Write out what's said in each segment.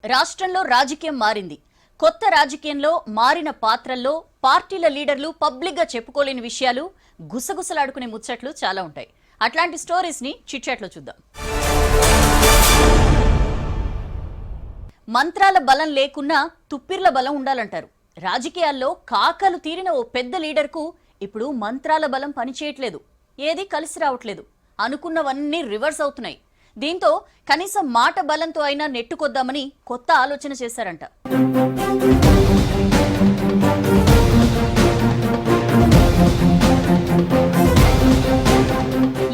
రాష్ట్రంలో రాజకీయం మారింది. కొత్త రాజకీయంలో మారిన పాత్రల్లో పార్టీల లీడర్లు పబ్లిక్ గా చెప్పుకోలేని విషయాలు, గుసగుసలాడుకునే ముచ్చట్లు చాలా ఉంటాయి. అట్లాంటి స్టోరీస్ ని చిట్చాట్లో చూద్దాం. మంత్రాల బలం లేకున్నా తుప్పిర్ల బలం ఉండాలంటారు. రాజకీయాల్లో కాకలు తీరిన ఓ పెద్ద లీడర్ కు ఇప్పుడు మంత్రాల బలం పనిచేయట్లేదు. ఏది కలిసి రావట్లేదు. అనుకున్నవన్నీ రివర్స్ అవుతున్నాయి. దీంతో కనీసం మాట బలంతో అయినా నెట్టుకొద్దామని కొత్త ఆలోచన చేశారంట.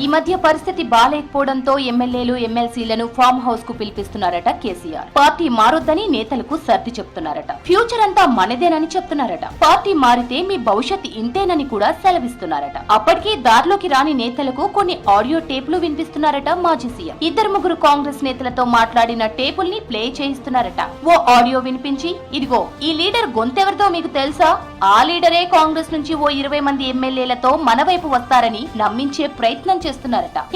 ఈ మధ్య పరిస్థితి బాలేకపోవడంతో ఎమ్మెల్యేలు ఎమ్మెల్సీలను ఫామ్ హౌస్ కు పిలిపిస్తున్నారట కేసీఆర్. పార్టీ మారొద్దని నేతలకు సర్ది చెప్తున్నారట. ఫ్యూచర్ అంతా మనదేనని చెప్తున్నారట. పార్టీ మారితే మీ భవిష్యత్ ఇంతేనని కూడా సెలవిస్తున్నారట. అప్పటికీ దారిలోకి రాని నేతలకు కొన్ని ఆడియో టేపులు వినిపిస్తున్నారట మాజీ సీఎం. ఇద్దరు ముగ్గురు కాంగ్రెస్ నేతలతో మాట్లాడిన టేపుల్ని ప్లే చేయిస్తున్నారట. ఓ ఆడియో వినిపించి, ఇదిగో ఈ లీడర్ గొంతెవరిదో మీకు తెలుసా? ఆ లీడరే కాంగ్రెస్ నుంచి ఓ 20 మంది ఎమ్మెల్యేలతో మన వైపు వస్తారని నమ్మించే ప్రయత్నం చేస్తున్నారట.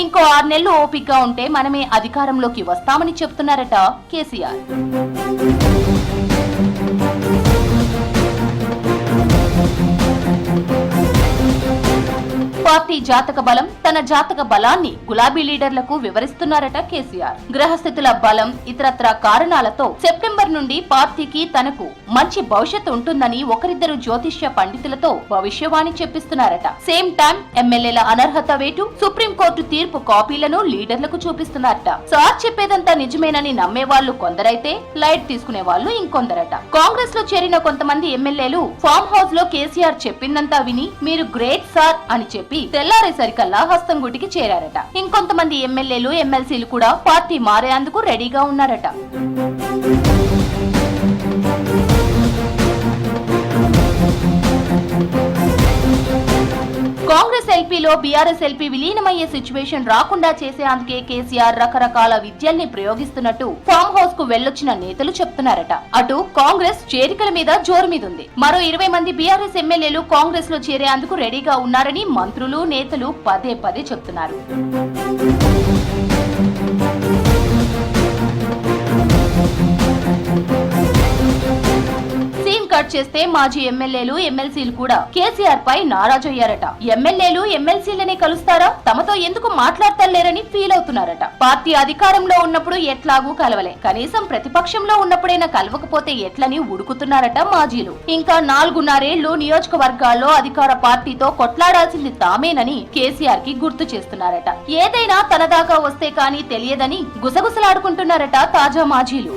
ఇంకో 6 నెలలు ఓపికగా ఉంటే మనమే అధికారంలోకి వస్తామని చెప్తున్నారట కేసీఆర్. పార్టీ జాతక బలం, తన జాతక బలాన్ని గులాబీ లీడర్లకు వివరిస్తున్నారట కేసీఆర్. గ్రహస్థితుల బలం, ఇతరత్ర కారణాలతో సెప్టెంబర్ నుండి పార్టీకి తనకు మంచి భవిష్యత్తు ఉంటుందని ఒకరిద్దరు జ్యోతిష్య పండితులతో భవిష్యవాణి చెప్పిస్తున్నారట. సేమ్ టైం ఎమ్మెల్యేల అనర్హత వేటు, సుప్రీంకోర్టు తీర్పు కాపీలను లీడర్లకు చూపిస్తున్నారట. సార్ చెప్పేదంతా నిజమేనని నమ్మే వాళ్ళు కొందరైతే లైట్ తీసుకునే వాళ్ళు ఇంకొందరట. కాంగ్రెస్ లో చేరిన కొంతమంది ఎమ్మెల్యేలు ఫామ్ హౌస్ లో కేసీఆర్ చెప్పిందంతా విని మీరు గ్రేట్ సార్ అని చెప్పి తెల్లారేసరికల్లా హస్తంగుటికి చేరారట. ఇంకొంతమంది ఎమ్మెల్యేలు ఎమ్మెల్సీలు కూడా పార్టీ మారేందుకు రెడీగా ఉన్నారట. కాంగ్రెస్ ఎల్పీలో బీఆర్ఎస్ ఎల్పీ విలీనమయ్యే సిచ్యువేషన్ రాకుండా చేసేందుకే కేసీఆర్ రకరకాల విద్యల్ని ప్రయోగిస్తున్నట్టు ఫామ్ హౌస్ కు వెళ్లొచ్చిన నేతలు చెప్తున్నారట. అటు కాంగ్రెస్ చేరికల మీద జోరు మీదుంది. మరో 20 మంది బీఆర్ఎస్ ఎమ్మెల్యేలు కాంగ్రెస్ లో చేరేందుకు రెడీగా ఉన్నారని మంత్రులు, నేతలు పదే పదే చెప్తున్నారు. కట్ చేస్తే మాజీ ఎమ్మెల్యేలు ఎమ్మెల్సీలు కూడా కేసీఆర్ పై నారాజయ్యారట. ఎమ్మెల్యేలు ఎమ్మెల్సీలనే కలుస్తారా, తమతో ఎందుకు మాట్లాడతలేరని ఫీల్ అవుతున్నారట. పార్టీ అధికారంలో ఉన్నప్పుడు ఎట్లాగూ కలవలే, కనీసం ప్రతిపక్షంలో ఉన్నప్పుడైనా కలవకపోతే ఎట్లని ఉడుకుతున్నారట మాజీలు. ఇంకా 4.5 ఏళ్లు నియోజకవర్గాల్లో అధికార పార్టీతో కొట్లాడాల్సింది తామేనని కేసీఆర్ కి గుర్తు చేస్తున్నారట. ఏదైనా తన దాకా వస్తే కానీ తెలియదని గుసగుసలాడుకుంటున్నారట తాజా మాజీలు.